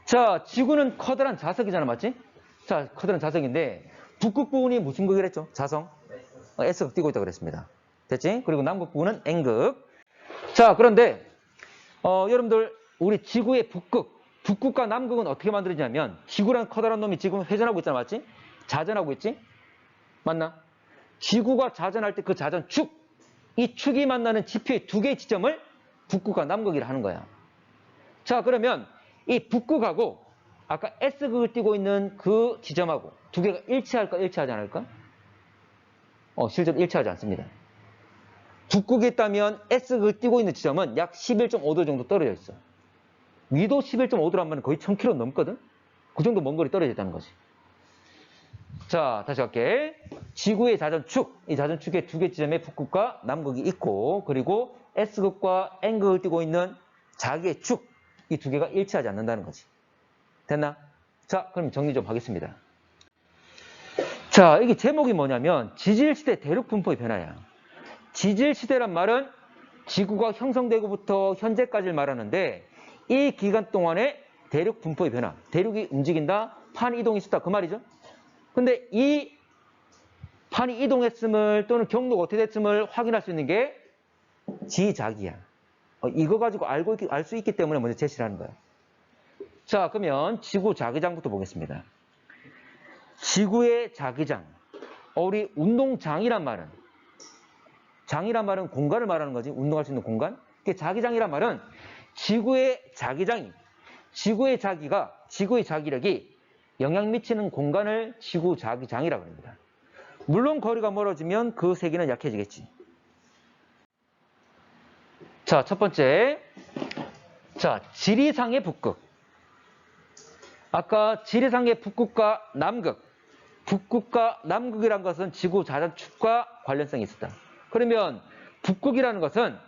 자, 지구는 커다란 자석이잖아, 맞지? 자, 커다란 자석인데 북극 부분이 무슨 극이랬죠? 자성? S극 띄고 있다고 그랬습니다. 됐지? 그리고 남극 부분은 N극. 자, 그런데 여러분들 우리 지구의 북극과 남극은 어떻게 만들어지냐면 지구란 커다란 놈이 지금 회전하고 있잖아, 맞지? 자전하고 있지? 맞나? 지구가 자전할 때 그 자전축, 이 축이 만나는 지표의 두 개의 지점을 북극과 남극이라 하는 거야. 자, 그러면 이 북극하고 아까 S극을 띄고 있는 그 지점하고 두 개가 일치할까, 일치하지 않을까? 실제로 일치하지 않습니다. 북극에 있다면 S극을 띄고 있는 지점은 약 11.5도 정도 떨어져 있어. 위도 11.5도로 하면 거의 1000km 넘거든? 그 정도 먼 거리 떨어져 있다는 거지. 자, 다시 갈게. 지구의 자전축, 이 자전축의 두 개 지점에 북극과 남극이 있고, 그리고 S극과 N극을 띄고 있는 자기의 축, 이 두 개가 일치하지 않는다는 거지. 됐나? 자, 그럼 정리 좀 하겠습니다. 자, 이게 제목이 뭐냐면 지질시대 대륙 분포의 변화야. 지질시대란 말은 지구가 형성되고부터 현재까지를 말하는데 이 기간 동안에 대륙 분포의 변화, 대륙이 움직인다, 판 이동이 있었다 그 말이죠. 근데 이 판이 이동했음을 또는 경로가 어떻게 됐음을 확인할 수 있는 게 지자기야. 이거 가지고 알 수 있기 때문에 먼저 제시를 하는 거야. 자, 그러면 지구 자기장부터 보겠습니다. 지구의 자기장. 우리 운동장이란 말은 공간을 말하는 거지. 운동할 수 있는 공간. 자기장이란 말은 지구의 자기장이 지구의 자기력이 영향 미치는 공간을 지구 자기장이라고 합니다. 물론 거리가 멀어지면 그 세기는 약해지겠지. 자, 첫 번째. 자, 지리상의 북극. 아까 지리상의 북극과 남극이란 것은 지구 자전축과 관련성이 있었다. 그러면 북극이라는 것은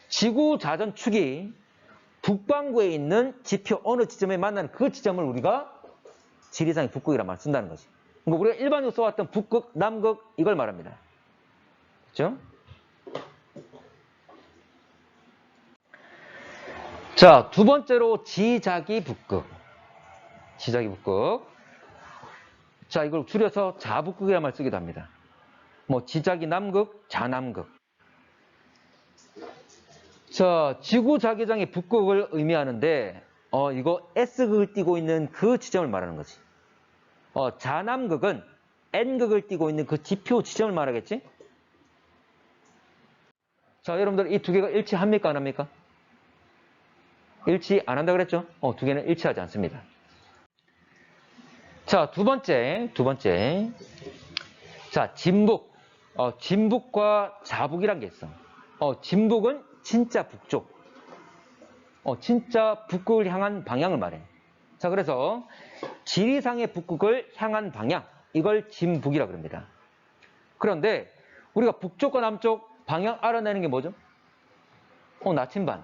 지구 자전축이 북반구에 있는 지표 어느 지점에 만나는 그 지점을 우리가 지리상의 북극이란 말을 쓴다는 거지. 그러니까 우리가 일반적으로 써왔던 북극, 남극 이걸 말합니다. 그렇죠? 자, 두 번째로 지자기 북극. 자, 이걸 줄여서 자북극이란 말 쓰기도 합니다. 뭐 지자기 남극, 자남극. 자, 지구 자기장의 북극을 의미하는데 이거 S극을 띄고 있는 그 지점을 말하는 거지. 자남극은 N극을 띄고 있는 그 지표 지점을 말하겠지? 자, 여러분들 이 두 개가 일치합니까? 안 합니까? 일치 안 한다 그랬죠? 두 개는 일치하지 않습니다. 자, 두 번째. 자, 진북. 진북과 자북이란 게 있어. 진북은 진짜 북쪽. 진짜 북극을 향한 방향을 말해. 자, 그래서 지리상의 북극을 향한 방향, 이걸 진북이라고 합니다. 그런데 우리가 북쪽과 남쪽 방향 알아내는 게 뭐죠? 나침반.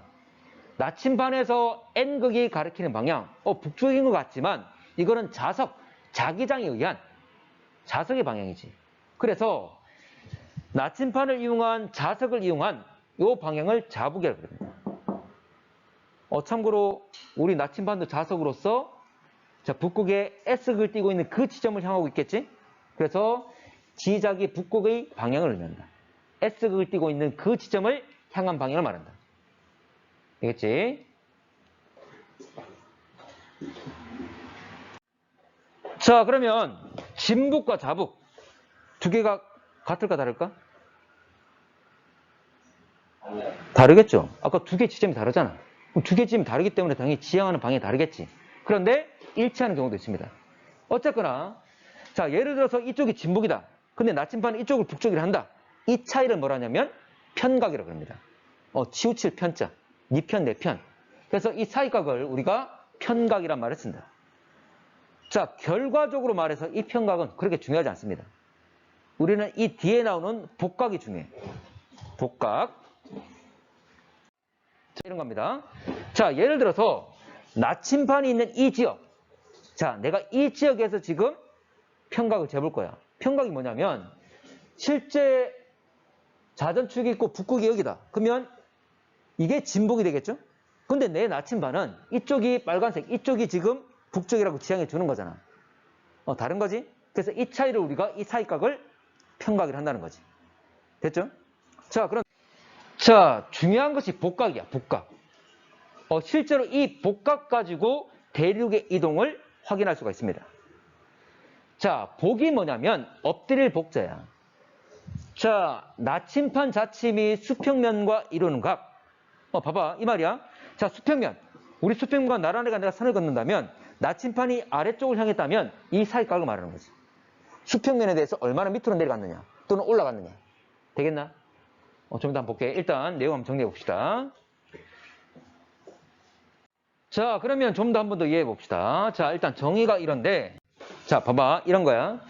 나침반에서 N극이 가리키는 방향, 북쪽인 것 같지만 이거는 자기장에 의한 자석의 방향이지. 그래서 나침반을 이용한 자석을 이용한 이 방향을 자북이라고 합니다. 참고로 우리 나침반도 자석으로서 북극에 S극을 띄고 있는 그 지점을 향하고 있겠지? 그래서 지자기 북극의 방향을 의미한다. S극을 띄고 있는 그 지점을 향한 방향을 말한다. 되겠지? 자, 그러면 진북과 자북 두 개가 같을까 다를까? 다르겠죠? 아까 두 개 지점이 다르잖아. 두 개 지점이 다르기 때문에 당연히 지향하는 방향이 다르겠지. 그런데 일치하는 경우도 있습니다. 어쨌거나 자, 예를 들어서 이쪽이 진북이다. 근데 나침반은 이쪽을 북쪽이라 한다. 이 차이를 뭐라 하냐면 편각이라고 합니다. 치우칠 편자. 니 편, 내 편. 그래서 이 사이각을 우리가 편각이란 말을 쓴다. 자, 결과적으로 말해서 이 편각은 그렇게 중요하지 않습니다. 우리는 이 뒤에 나오는 복각이 중요해. 복각. 자, 이런 겁니다. 자, 예를 들어서 나침반이 있는 이 지역. 자, 내가 이 지역에서 지금 편각을 재볼 거야. 편각이 뭐냐면 실제 자전축이 있고 북극이 여기다. 그러면 이게 진북이 되겠죠? 근데 내 나침반은 이쪽이 빨간색, 이쪽이 지금 북쪽이라고 지향해 주는 거잖아. 다른 거지? 그래서 이 차이를 우리가 이 사이각을 평각을 한다는 거지. 됐죠? 자, 그럼 자, 중요한 것이 복각이야, 복각. 실제로 이 복각 가지고 대륙의 이동을 확인할 수가 있습니다. 자, 복이 뭐냐면 엎드릴 복자야. 자, 나침판 자침이 수평면과 이루는 각. 봐봐, 이 말이야. 자, 수평면. 우리 수평면과 나란하게 내가 선을 걷는다면 나침판이 아래쪽을 향했다면 이 사이각을 말하는 거지. 수평면에 대해서 얼마나 밑으로 내려갔느냐 또는 올라갔느냐. 되겠나? 좀 더 한번 볼게. 일단 내용 한번 정리해 봅시다. 자, 그러면 좀 더 한 번 더 이해해 봅시다. 자, 일단 정의가 이런데, 자, 봐봐. 이런 거야.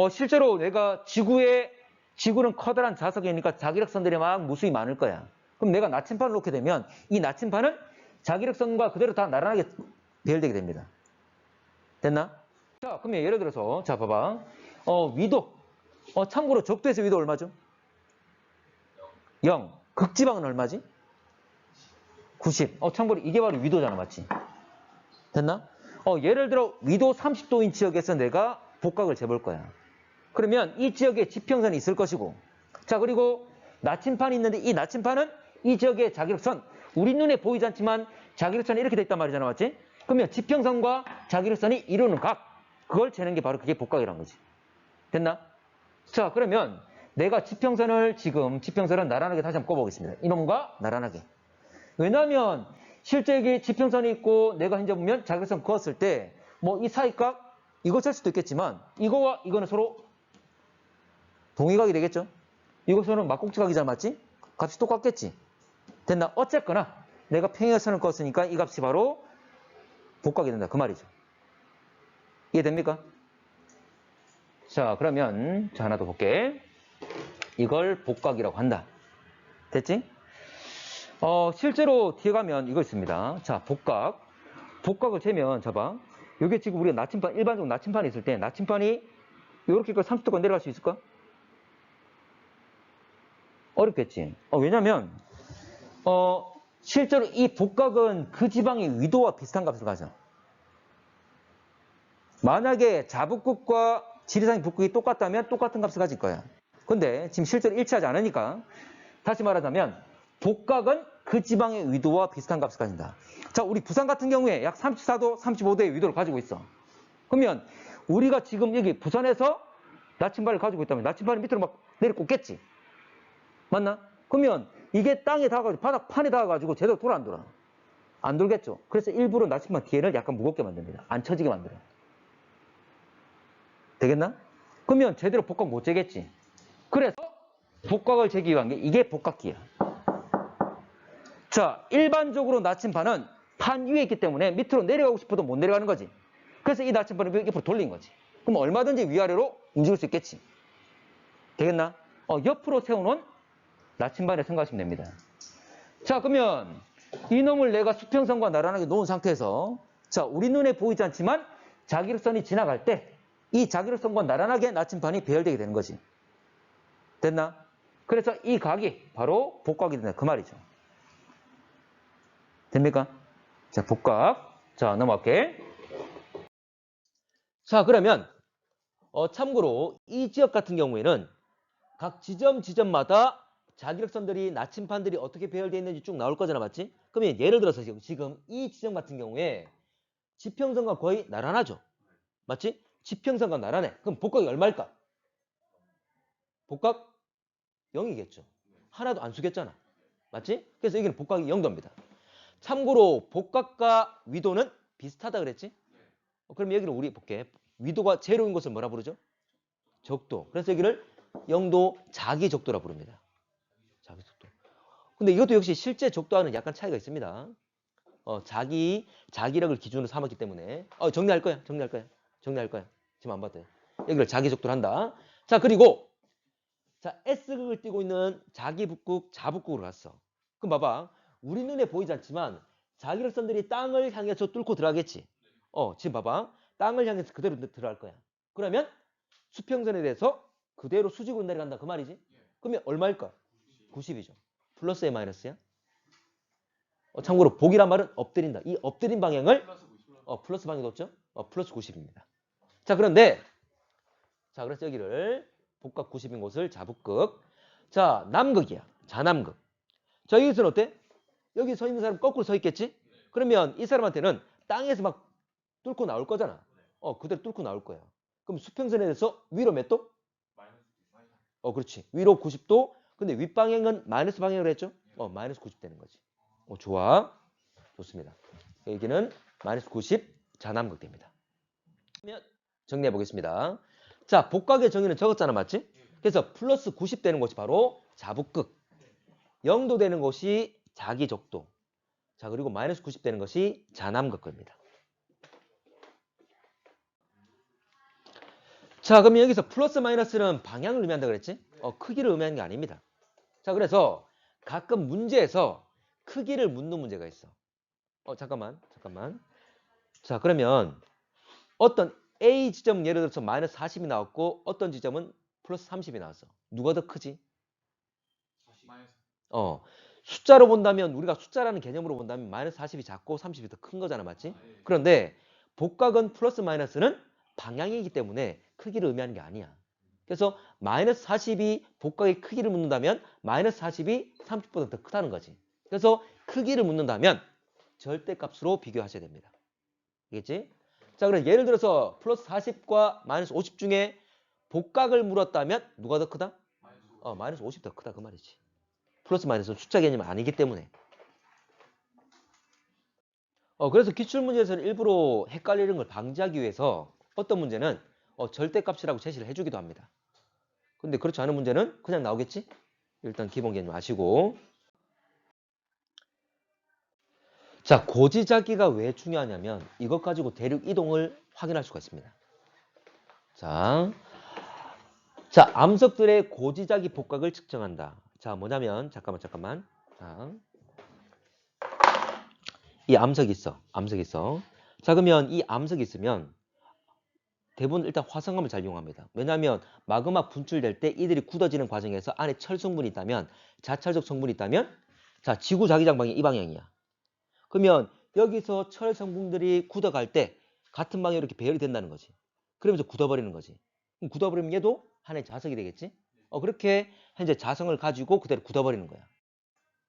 실제로 내가 지구는 커다란 자석이니까 자기력선들이 막 무수히 많을 거야. 그럼 내가 나침판을 놓게 되면 이 나침판은 자기력선과 그대로 다 나란하게 배열되게 됩니다. 됐나? 자, 그러면 예를 들어서, 자, 봐봐. 위도. 참고로 적도에서 위도 얼마죠? 0. 극지방은 얼마지? 90. 참고로 이게 바로 위도잖아, 맞지? 됐나? 예를 들어 위도 30도인 지역에서 내가 복각을 재볼 거야. 그러면 이 지역에 지평선이 있을 것이고, 자, 그리고 나침판이 있는데 이 나침판은 이 지역의 자기력선, 우리 눈에 보이지 않지만 자기력선이 이렇게 돼 있단 말이잖아, 맞지? 그러면 지평선과 자기력선이 이루는 각, 그걸 재는 게 바로 그게 복각이라는 거지. 됐나? 자, 그러면 내가 지평선을 나란하게 다시 한번 꼽아보겠습니다. 이놈과 나란하게. 왜냐하면 실제 이게 지평선이 있고 내가 현재 보면 자기력선 그었을 때 뭐 이 사이각 이거 짤 수도 있겠지만 이거와 이거는 서로 동의각이 되겠죠? 이것은 막곡지각이잖아, 맞지? 값이 똑같겠지? 됐나? 어쨌거나 내가 평행선을 그었으니까 이 값이 바로 복각이 된다, 그 말이죠. 이해됩니까? 자, 그러면 자, 하나 더 볼게. 이걸 복각이라고 한다. 됐지? 실제로 뒤에 가면 이거 있습니다. 자, 복각. 복각을 재면, 봐봐. 이게 지금 우리가 나침판, 일반적으로 나침판이 있을 때, 나침판이 이렇게 30도가 내려갈 수 있을까? 어렵겠지. 왜냐면, 실제로 이 복각은 그 지방의 위도와 비슷한 값을 가져. 만약에 자북극과 지리산의 북극이 똑같다면 똑같은 값을 가질 거야. 근데 지금 실제로 일치하지 않으니까, 다시 말하자면, 복각은 그 지방의 위도와 비슷한 값을 가진다. 자, 우리 부산 같은 경우에 약 34도, 35도의 위도를 가지고 있어. 그러면 우리가 지금 여기 부산에서 나침반을 가지고 있다면 나침반이 밑으로 막 내려꽂겠지. 맞나? 그러면 이게 땅에 닿아가지고 바닥판에 닿아가지고 제대로 돌아 안 돌아? 안 돌겠죠. 그래서 일부러 나침반 뒤에를 약간 무겁게 만듭니다. 안 쳐지게 만들어. 되겠나? 그러면 제대로 복각 못 재겠지. 그래서 복각을 재기 위한 게 이게 복각기야. 자, 일반적으로 나침반은 판 위에 있기 때문에 밑으로 내려가고 싶어도 못 내려가는 거지. 그래서 이 나침반을 옆으로 돌린 거지. 그럼 얼마든지 위아래로 움직일 수 있겠지. 되겠나? 옆으로 세워놓은 나침반을 생각하시면 됩니다. 자, 그러면 이놈을 내가 수평선과 나란하게 놓은 상태에서, 자, 우리 눈에 보이지 않지만 자기력선이 지나갈 때 이 자기력선과 나란하게 나침반이 배열되게 되는 거지. 됐나? 그래서 이 각이 바로 복각이 된다, 그 말이죠. 됩니까? 자, 복각. 자, 넘어갈게. 자, 그러면 참고로 이 지역 같은 경우에는 각 지점마다 자기력선들이, 나침판들이 어떻게 배열되어 있는지 쭉 나올 거잖아, 맞지? 그러면 예를 들어서 지금 이 지점 같은 경우에 지평선과 거의 나란하죠? 맞지? 지평선과 나란해. 그럼 복각이 얼마일까? 복각 0이겠죠. 하나도 안 숙였잖아. 맞지? 그래서 여기는 복각이 0도입니다. 참고로 복각과 위도는 비슷하다 그랬지? 그럼 여기를 우리 볼게. 위도가 제로인 것을 뭐라 부르죠? 적도. 그래서 여기를 0도 자기적도라 부릅니다. 자기적도. 근데 이것도 역시 실제 적도와는 약간 차이가 있습니다. 자기력을 기준으로 삼았기 때문에. 정리할 거야. 지금 안 봤대. 여기를 자기적도로 한다. 자, 그리고 자, S극을 띄고 있는 자기북극, 자북극으로 갔어. 그럼 봐봐. 우리 눈에 보이지 않지만 자기력선들이 땅을 향해서 뚫고 들어가겠지. 지금 봐봐. 땅을 향해서 그대로 들어갈 거야. 그러면 수평선에 대해서 그대로 수직으로 내려간다, 그 말이지. 그러면 얼마일까? 90이죠. 플러스야 마이너스야? 참고로 복이란 말은 엎드린다. 이 엎드린 방향을 플러스 방향 뒀죠? 플러스 90입니다. 자, 그런데 자, 그래서 여기를 복각 90인 곳을 자북극. 자, 남극이야. 자남극. 자, 여기서는 어때? 여기 서 있는 사람 거꾸로 서 있겠지? 그러면 이 사람한테는 땅에서 막 뚫고 나올 거잖아. 그대로 뚫고 나올 거야. 그럼 수평선에 대해서 위로 몇 도? 그렇지. 위로 90도. 근데 윗방향은 마이너스 방향으로 했죠? 마이너스 90 되는 거지. 좋아. 좋습니다. 여기는 마이너스 90 자남극 됩니다. 그러면 정리해 보겠습니다. 자, 복각의 정의는 적었잖아, 맞지? 그래서 플러스 90 되는 곳이 바로 자북극. 0도 되는 곳이 자기적도. 자, 그리고 마이너스 90 되는 것이 자남극입니다. 자, 그러면 여기서 플러스 마이너스는 방향을 의미한다 그랬지? 크기를 의미하는 게 아닙니다. 자, 그래서 가끔 문제에서 크기를 묻는 문제가 있어. 잠깐만. 자, 그러면 어떤 A 지점은 예를 들어서 마이너스 40이 나왔고 어떤 지점은 플러스 30이 나왔어. 누가 더 크지? 숫자로 본다면 우리가 숫자라는 개념으로 본다면 마이너스 40이 작고 30이 더 큰 거잖아, 맞지? 그런데 복각은 플러스 마이너스는 방향이기 때문에 크기를 의미하는 게 아니야. 그래서 마이너스 40이 복각의 크기를 묻는다면 마이너스 40이 30보다 더 크다는 거지. 그래서 크기를 묻는다면 절대값으로 비교하셔야 됩니다. 알겠지? 자, 그럼 예를 들어서 플러스 40과 마이너스 50 중에 복각을 물었다면 누가 더 크다? 마이너스 50 더 크다 그 말이지. 플러스 마이너스는 숫자 개념이 아니기 때문에. 그래서 기출문제에서는 일부러 헷갈리는 걸 방지하기 위해서 어떤 문제는 절대값이라고 제시를 해주기도 합니다. 근데 그렇지 않은 문제는 그냥 나오겠지? 일단 기본 개념 아시고. 자, 고지자기가 왜 중요하냐면 이것 가지고 대륙 이동을 확인할 수가 있습니다. 자, 암석들의 고지자기 복각을 측정한다. 자, 뭐냐면 잠깐만. 자, 이 암석이 있어. 자, 그러면 이 암석이 있으면 대부분 일단 화성암을 잘 이용합니다. 왜냐하면 마그마 분출될 때 이들이 굳어지는 과정에서 안에 철 성분이 있다면, 자철적 성분이 있다면, 자, 지구 자기장 방향이 이 방향이야. 그러면 여기서 철 성분들이 굳어갈 때 같은 방향으로 이렇게 배열이 된다는 거지. 그러면서 굳어버리는 거지. 그럼 굳어버리면 얘도 하나의 자석이 되겠지? 그렇게 현재 자성을 가지고 그대로 굳어버리는 거야.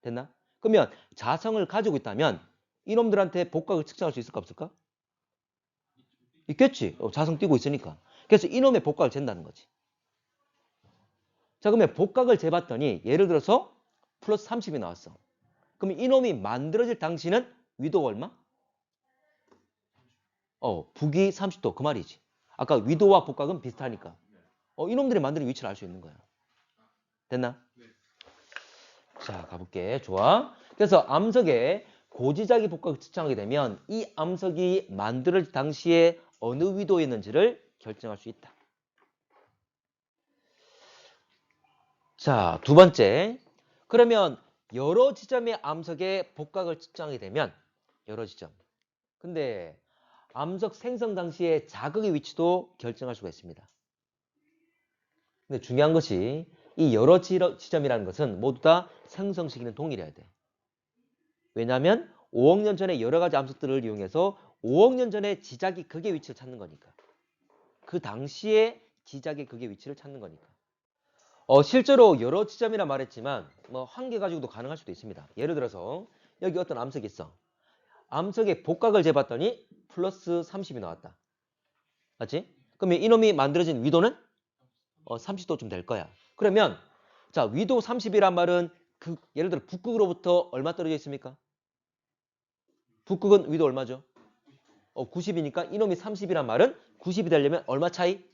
됐나? 그러면 자성을 가지고 있다면 이놈들한테 복각을 측정할 수 있을까 없을까? 있겠지. 자성 띄고 있으니까. 그래서 이놈의 복각을 잰다는 거지. 자, 그러면 복각을 재봤더니 예를 들어서 플러스 30이 나왔어. 그러면 이놈이 만들어질 당시는 위도가 얼마? 북위 30도 그 말이지. 아까 위도와 복각은 비슷하니까. 이놈들이 만드는 위치를 알 수 있는 거야. 됐나? 자, 가볼게. 좋아. 그래서 암석의 고지자기 복각을 측정하게 되면 이 암석이 만들어질 당시에 어느 위도였는지를 결정할 수 있다. 자, 두 번째. 그러면 여러 지점의 암석의 복각을 측정하게 되면 여러 지점. 근데 암석 생성 당시에 자극의 위치도 결정할 수가 있습니다. 근데 중요한 것이 이 여러 지점이라는 것은 모두 다 생성 시기는 동일해야 돼. 왜냐하면 5억 년 전에 여러 가지 암석들을 이용해서 5억 년 전에 지작이 극의 위치를 찾는 거니까. 그 당시에 지작의 극의 위치를 찾는 거니까. 실제로 여러 지점이라 말했지만 한 개 가지고도 가능할 수도 있습니다. 예를 들어서 여기 어떤 암석이 있어. 암석의 복각을 재봤더니 플러스 30이 나왔다. 맞지? 그러면 이놈이 만들어진 위도는 30도쯤 될 거야. 그러면 자, 위도 30이란 말은 예를 들어 북극으로부터 얼마 떨어져 있습니까? 북극은 위도 얼마죠? 90이니까 이놈이 30이란 말은 90이 되려면 얼마 차이?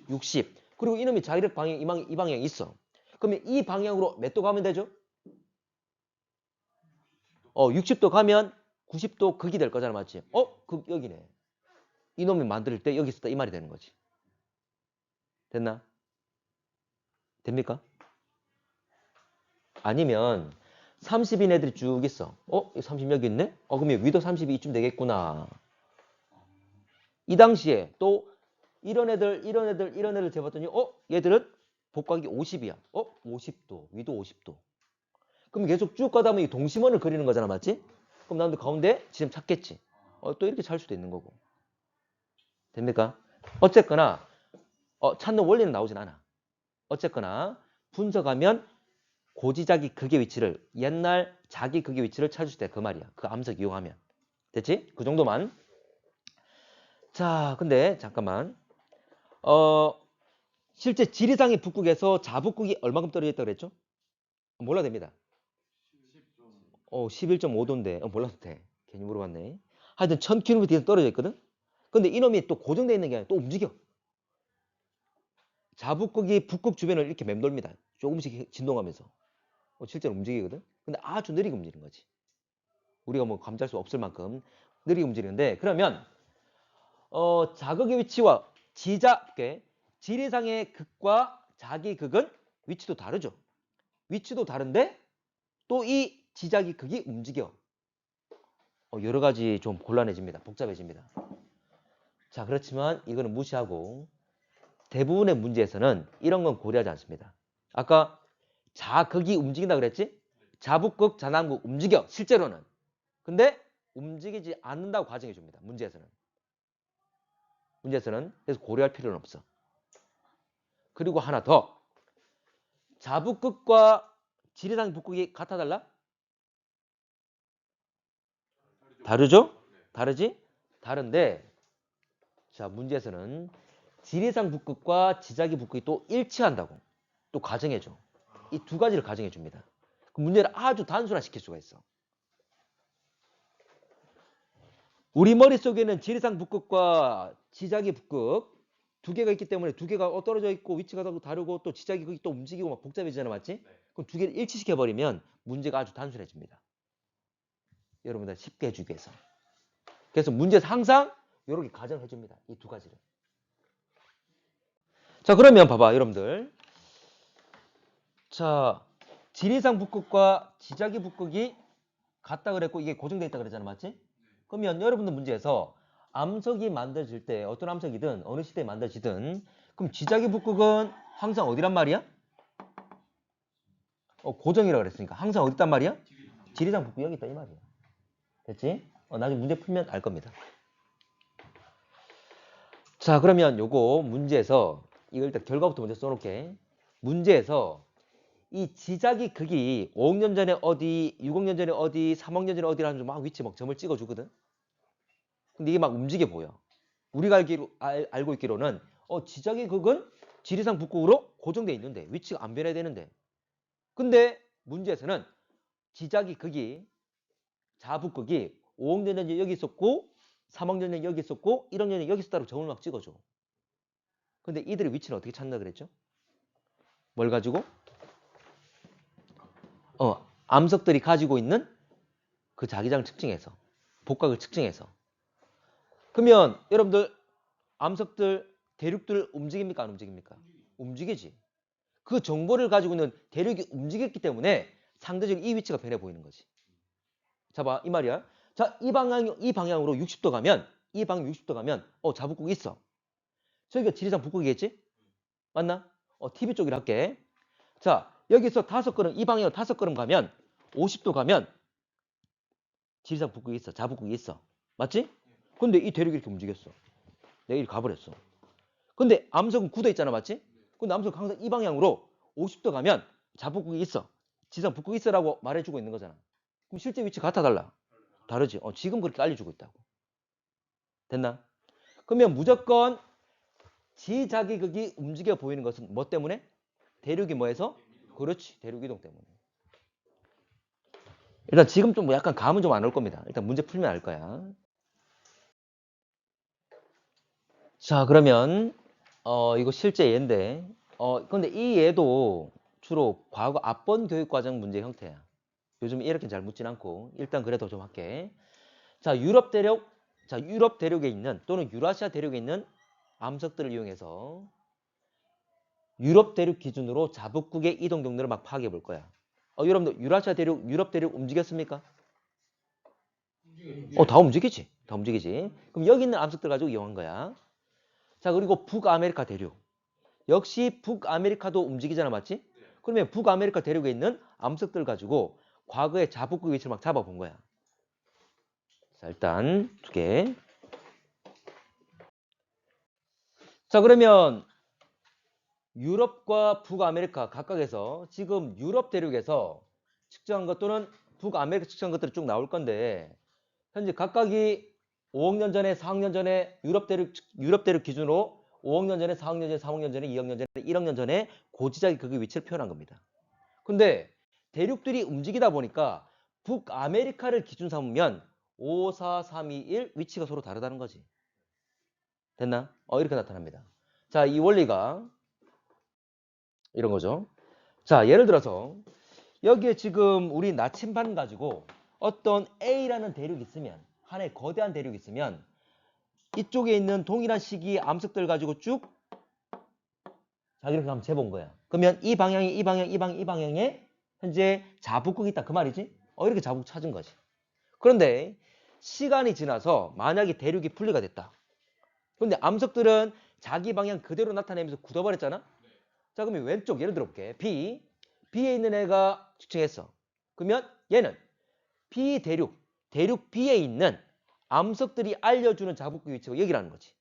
60. 그리고 이놈이 자기력 방향 이 방향이 있어. 그러면 이 방향으로 몇 도 가면 되죠? 60도 가면 90도 극이 될 거잖아, 맞지? 극 여기네. 이놈이 만들 때 여기 있었다 이 말이 되는 거지. 됐나? 됩니까? 아니면 30인 애들이 쭉 있어. 30 여기 있네? 그러면 위도 30이 이쯤 되겠구나. 이 당시에 또 이런 애들 재봤더니 얘들은 복각이 50이야. 50도, 위도 50도. 그럼 계속 쭉 가다 보면 이 동심원을 그리는 거잖아, 맞지? 그럼 나도 가운데 지점 찾겠지. 또 이렇게 찾을 수도 있는 거고. 됩니까? 어쨌거나 찾는 원리는 나오진 않아. 어쨌거나 분석하면 고지자기 극의 위치를 옛날 자기 극의 위치를 찾을 수 있다 그 말이야. 그 암석 이용하면. 됐지? 그 정도만. 자, 근데 잠깐만. 실제 지리상의 북극에서 자북극이 얼마큼 떨어져 있다고 그랬죠? 몰라도 됩니다. 11.5도인데 몰라도 돼. 괜히 물어봤네. 하여튼 1000km 이상 떨어져 있거든? 근데 이놈이 또 고정되어 있는 게 아니라 또 움직여. 자북극이 북극 주변을 이렇게 맴돌니다. 조금씩 진동하면서. 실제로 움직이거든? 근데 아주 느리게 움직이는 거지. 우리가 뭐 감지할 수 없을 만큼 느리게 움직이는데, 그러면 자극의 위치와 지리상의 극과 자기 극은 위치도 다르죠. 위치도 다른데 또 이 지자기 극이 움직여. 여러 가지 좀 곤란해집니다. 복잡해집니다. 자, 그렇지만 이거는 무시하고 대부분의 문제에서는 이런 건 고려하지 않습니다. 아까 자극이 움직인다 그랬지? 자북극, 자남극 움직여. 실제로는. 근데 움직이지 않는다고 가정해 줍니다. 문제에서는. 그래서 고려할 필요는 없어. 그리고 하나 더. 자북극과 지리상 북극이 같아 달라? 다르죠? 다르지? 다른데 자, 문제에서는 지리상 북극과 지자기 북극이 또 일치한다고 또 가정해줘. 이 두 가지를 가정해 줍니다. 그 문제를 아주 단순화시킬 수가 있어. 우리 머릿속에는 지리상 북극과 지자기 북극 두 개가 있기 때문에 두 개가 떨어져 있고 위치가 다르고 또 지자기 극이 또 움직이고 막 복잡해지잖아, 맞지? 네. 그럼 두 개를 일치시켜버리면 문제가 아주 단순해집니다. 여러분들 쉽게 해주기 위해서. 그래서 문제에서 항상 이렇게 가정해줍니다. 이 두 가지를. 자, 그러면 봐봐, 여러분들. 자, 지리상 북극과 지자기 북극이 같다 그랬고 이게 고정되어 있다 그랬잖아, 맞지? 그러면 여러분들 문제에서 암석이 만들어질 때 어떤 암석이든 어느 시대에 만들어지든 그럼 지자기 북극은 항상 어디란 말이야? 고정이라고 그랬으니까 항상 어디 있단 말이야? 지리상 북극 여기 있다 이 말이야. 됐지? 나중에 문제 풀면 알 겁니다. 자, 그러면 요거 문제에서 이거 일단 결과부터 먼저 써놓게. 문제에서 이 지자기 극이 5억 년 전에 어디, 6억 년 전에 어디, 3억 년 전에 어디라는 막 위치 막 점을 찍어주거든. 근데 이게 막 움직여 보여. 우리가 알고 있기로는 지자기 극은 지리상 북극으로 고정돼 있는데 위치가 안 변해야 되는데. 근데 문제에서는 지자기 극이 자북극이 5억 년 전에 여기 있었고 3억 년 전에 여기 있었고 1억 년 전에 여기 있었다고 점을 막 찍어줘. 근데 이들의 위치는 어떻게 찾나 그랬죠? 뭘 가지고? 암석들이 가지고 있는 그 자기장을 측정해서 복각을 측정해서. 그러면 여러분들 암석들 대륙들 움직입니까 안 움직입니까? 움직이지. 그 정보를 가지고 있는 대륙이 움직였기 때문에 상대적으로 이 위치가 변해 보이는 거지. 자, 봐, 이 말이야. 자, 이 방향으로 60도 가면 이 방향 60도 가면 자북극이 있어. 저기가 지리상 북극이겠지? 맞나? TV 쪽이라 할게. 자, 여기서 5걸음 이 방향으로 5걸음 가면 50도 가면 지리상 북극이 있어. 자북극이 있어. 맞지? 근데 이 대륙이 이렇게 움직였어. 내가 이렇게 가버렸어. 근데 암석은 굳어 있잖아, 맞지? 근데 암석은 항상 이 방향으로 50도 가면 자북극이 있어. 지리상 북극이 있어라고 말해주고 있는 거잖아. 그럼 실제 위치 같아 달라? 다르지. 지금 그렇게 알려주고 있다고. 됐나? 그러면 무조건 지자기극이 움직여 보이는 것은 뭐 때문에? 대륙이 뭐해서? 그렇지. 대륙 이동 때문에. 일단 지금 좀 약간 감은 좀 안 올 겁니다. 일단 문제 풀면 알 거야. 자, 그러면 이거 실제 예인데 근데 이 예도 주로 과거 앞번 교육과정 문제 형태야. 요즘 이렇게 잘 묻진 않고 일단 그래도 좀 할게. 자, 유럽 대륙에 있는 또는 유라시아 대륙에 있는 암석들을 이용해서 유럽 대륙 기준으로 자북극의 이동 경로를 막 파악해 볼 거야. 여러분들 유라시아 대륙, 유럽 대륙 움직였습니까? 다 움직이지. 다 움직이지. 그럼 여기 있는 암석들 가지고 이용한 거야. 자, 그리고 북아메리카 대륙. 역시 북아메리카도 움직이잖아, 맞지? 그러면 북아메리카 대륙에 있는 암석들 가지고 과거의 자북극 위치를 막 잡아본 거야. 자, 일단 2개. 자, 그러면 유럽과 북아메리카 각각에서 지금 유럽 대륙에서 측정한 것 또는 북아메리카 측정한 것들이 쭉 나올 건데 현재 각각이 5억 년 전에 4억 년 전에 유럽 대륙 기준으로 5억 년 전에 4억 년 전에 3억 년 전에 2억 년 전에 1억 년 전에 고지작이 그 위치를 표현한 겁니다. 근데 대륙들이 움직이다 보니까 북아메리카를 기준 삼으면 5, 4, 3, 2, 1 위치가 서로 다르다는 거지. 됐나? 이렇게 나타납니다. 자, 이 원리가 이런 거죠. 자, 예를 들어서 여기에 지금 우리 나침반 가지고 어떤 A라는 대륙이 있으면 하나의 거대한 대륙이 있으면 이쪽에 있는 동일한 시기의 암석들 가지고 쭉 자, 이렇게 한번 재본 거야. 그러면 이 방향이 이 방향, 이 방향, 이 방향에 현재 자북극이 있다. 그 말이지? 이렇게 자북 찾은 거지. 그런데 시간이 지나서 만약에 대륙이 분리가 됐다. 그런데 암석들은 자기 방향 그대로 나타내면서 굳어버렸잖아. 자, 그러면 왼쪽 예를 들어 볼게. B에 있는 애가 측정했어. 그러면 얘는 B 대륙 B에 있는 암석들이 알려주는 자북극 위치가 여기라는 거지.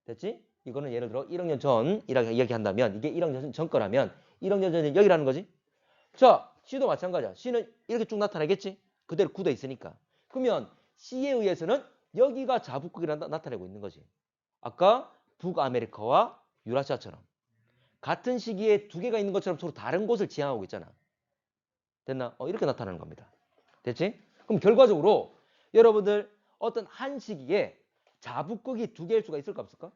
됐지? 이거는 예를 들어 1억 년 전 이야기한다면 이게 1억 년 전 거라면 1억 년 전이 여기라는 거지. 자, C도 마찬가지야. C는 이렇게 쭉 나타나겠지? 그대로 굳어 있으니까. 그러면 C에 의해서는 여기가 자북극이라 나타내고 있는 거지. 아까 북아메리카와 유라시아처럼 같은 시기에 두 개가 있는 것처럼 서로 다른 곳을 지향하고 있잖아. 됐나? 이렇게 나타나는 겁니다. 됐지? 그럼 결과적으로 여러분들 어떤 한 시기에 자북극이 두 개일 수가 있을까 없을까?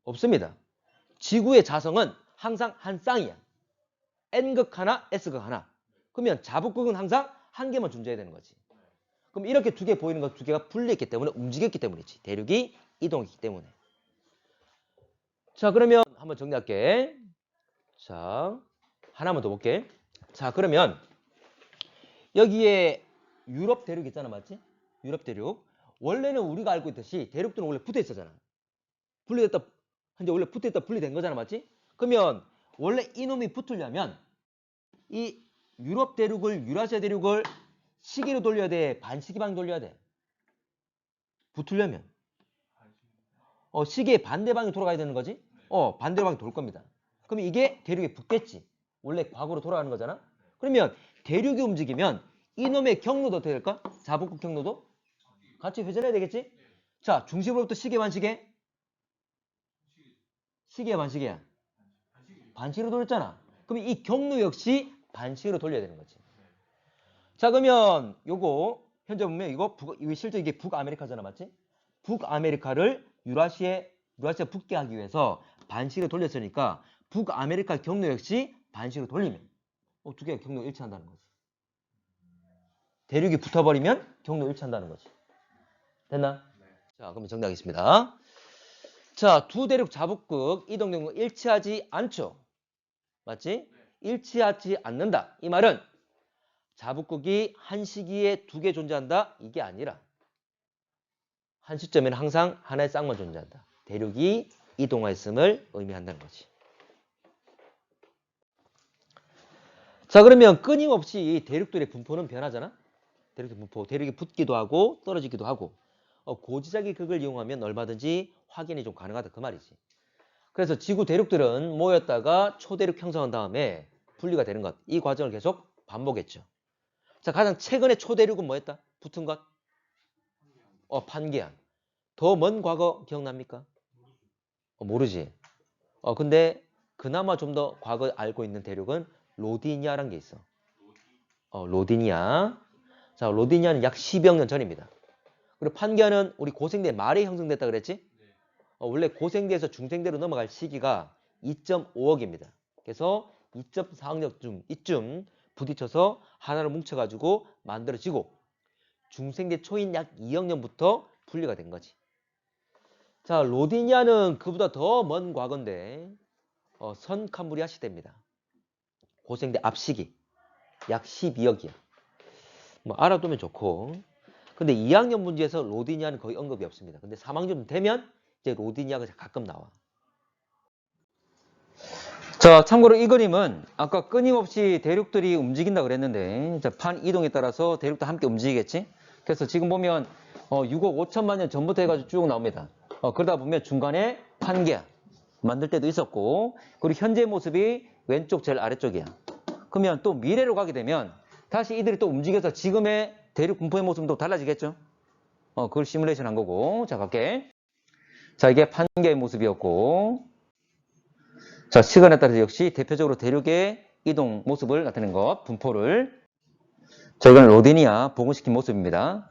없습니다. 지구의 자성은 항상 한 쌍이야. N극 하나, S극 하나. 그러면 자북극은 항상 한 개만 존재해야 되는 거지. 그럼 이렇게 두 개 보이는 것 두 개가 분리했기 때문에 움직였기 때문이지. 대륙이 이동했기 때문에. 자, 그러면 한번 정리할게. 자, 하나만 더 볼게. 자, 그러면 여기에 유럽 대륙 있잖아, 맞지? 유럽 대륙. 원래는 우리가 알고 있듯이 대륙들은 원래 붙어 있었잖아. 분리됐다, 현재 원래 붙어 있다 분리된 거잖아, 맞지? 그러면 원래 이놈이 붙으려면 이 유럽 대륙을 유라시아 대륙을 시계로 돌려야 돼, 반시계 방향 돌려야 돼. 붙으려면 시계의 반대 방향 돌아가야 되는 거지? 반대로 방향 돌 겁니다. 그럼 이게 대륙에 붙겠지. 원래 과거로 돌아가는 거잖아. 그러면 대륙이 움직이면 이놈의 경로도 어떻게 될까? 자북극 경로도 같이 회전해야 되겠지? 자, 중심으로부터 시계 반시계? 시계야 반시계야? 반시계로 돌렸잖아. 그럼 이 경로 역시 반시계로 돌려야 되는 거지. 자, 그러면 요거 현재 보면 이거 실제 이게 북아메리카잖아, 맞지? 북아메리카를 유라시아 붙게 하기 위해서 반시계로 돌렸으니까 북아메리카 경로 역시 반시계로 돌리면 두 개가 경로 일치한다는 거지. 대륙이 붙어버리면 경로 일치한다는 거지. 됐나? 네. 자, 그러면 정리하겠습니다. 자, 두 대륙 자북극 이동 경로 일치하지 않죠. 맞지? 네. 일치하지 않는다. 이 말은 자북극이 한 시기에 두 개 존재한다. 이게 아니라 한 시점에는 항상 하나의 쌍만 존재한다. 대륙이 이동하였음을 의미한다는 거지. 자, 그러면 끊임없이 대륙들의 분포는 변하잖아. 대륙의 분포, 대륙이 붙기도 하고 떨어지기도 하고 고지작의 극을 이용하면 얼마든지 확인이 좀 가능하다 그 말이지. 그래서 지구 대륙들은 모였다가 초대륙 형성한 다음에 분리가 되는 것. 이 과정을 계속 반복했죠. 자, 가장 최근에 초대륙은 뭐였다? 붙은 것? 판게안. 더 먼 과거 기억납니까? 모르지. 근데 그나마 좀 더 과거 알고 있는 대륙은 로디니아라는 게 있어. 로디니아. 자, 로디니아는 약 10여 년 전입니다. 그리고 판게안은 우리 고생대 말에 형성됐다 그랬지? 원래 고생대에서 중생대로 넘어갈 시기가 2.5억입니다. 그래서 2.4억 년쯤 이쯤 부딪혀서 하나로 뭉쳐가지고 만들어지고 중생대 초인 약 2억 년부터 분리가 된 거지. 자, 로디니아는 그보다 더 먼 과거인데 선캄브리아 시대입니다. 고생대 앞시기 약 12억이야. 뭐 알아두면 좋고. 근데 2학년 문제에서 로디니아는 거의 언급이 없습니다. 근데 3학년 되면 이제 로디니아가 가끔 나와. 자, 참고로 이 그림은 아까 끊임없이 대륙들이 움직인다 그랬는데 자, 판 이동에 따라서 대륙도 함께 움직이겠지? 그래서 지금 보면 6억 5천만 년 전부터 해가지고 쭉 나옵니다. 그러다 보면 중간에 판기야 만들 때도 있었고, 그리고 현재 모습이 왼쪽 제일 아래쪽이야. 그러면 또 미래로 가게 되면 다시 이들이 또 움직여서 지금의 대륙 분포의 모습도 달라지겠죠. 그걸 시뮬레이션 한 거고. 자, 갈게. 자, 이게 판기의 모습이었고, 자, 시간에 따라서 역시 대표적으로 대륙의 이동 모습을 나타낸 것, 분포를. 자, 이건 로데니아 복원시킨 모습입니다.